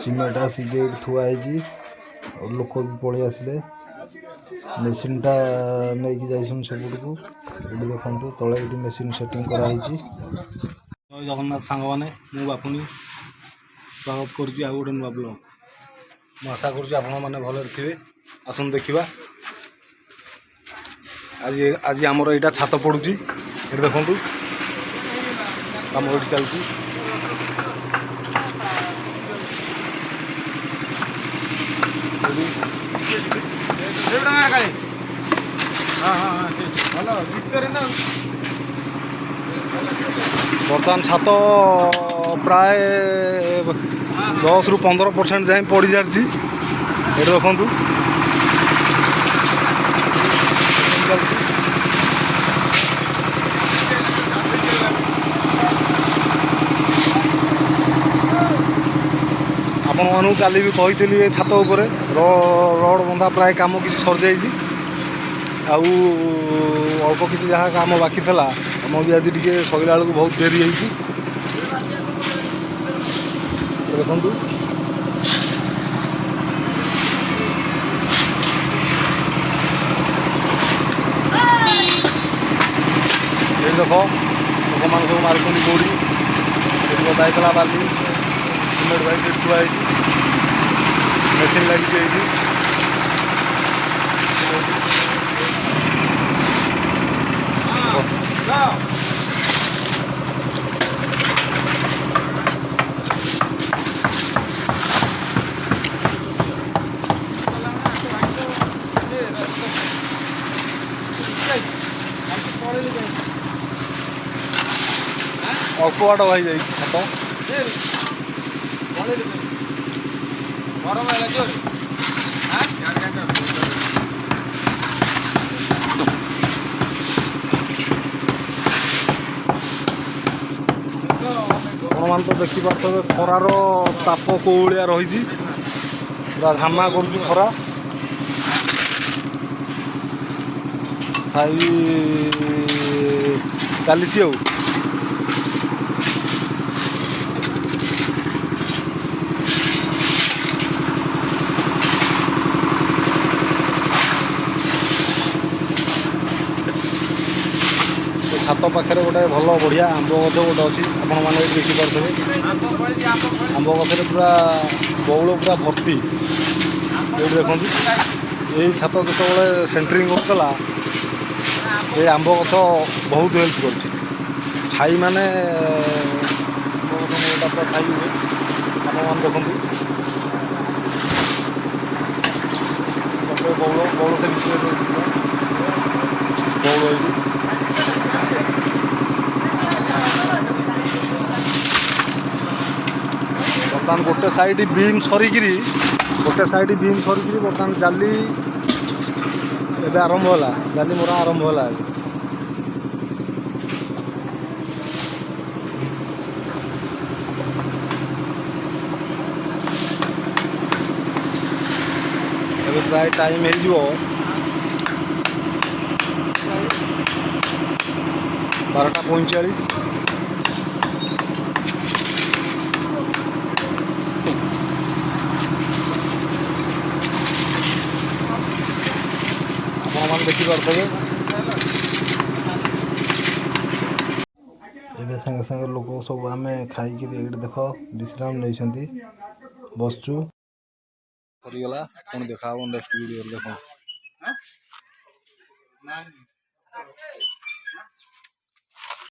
Cement आसिक थुआई लोक भी पलि आसिले मेसीनटा नहीं जाइसन सेपट को ये देखो तले ये मेसीन सेटिंग कराई। जय जगन्नाथ सांग मैंने मु बापुनी स्वागत करुँच आउ गोटे नुआ ब्लॉग मुझे आशा करुँच आपने भले थे आसन देखा आज आज आमर यहाँ छात पड़ुची ये देखु कम ये चलती बर्तमान छात प्राय 10 ରୁ 15% जाए पड़ जाती ये देखु आपण मानू काली भी कही छात उपर रड बंधा प्राय कम किसी सर जाइए अल्प किसी जहाँ काम बाकी था आम भी आज टे सैला बेलू बहुत डेरी होती देखु ये देख लोक मान सब मार्केट गोड़ी गदाला बाली सिमेंट भाई थुआई मेसीन लगी अल्प बाट भाई जाइए छात मान तो देखिए खरार ताप कौलिया रही पूरा धामा कर खरा खाई चली छात पाखे गोटे भल बढ़िया आंब गछ गोटे अच्छी आपण मैंने देखिपे आंब गछरे पूरा बौल पूरा भर्ती ये देखो यही छात जो सेंटरिंग होता ये आंब गछ बहुत हेल्प कर छाई माने पूरा छाई हुए आप देखो बौल बौल से बौल बर्तमान गोटे साइड बीम सरिकी गोटे साइड बीम सरिकी बर्तमान जाली एवं आरंभ होला जाली मोरा आरंभ होला प्राय टाइम हो 12:45 देखिपे ए संगे संगे लोक सब आम खाई देख विश्राम नहीं बसचु सरीगला पुणी देखा नेक्स्ट वीडियो देख।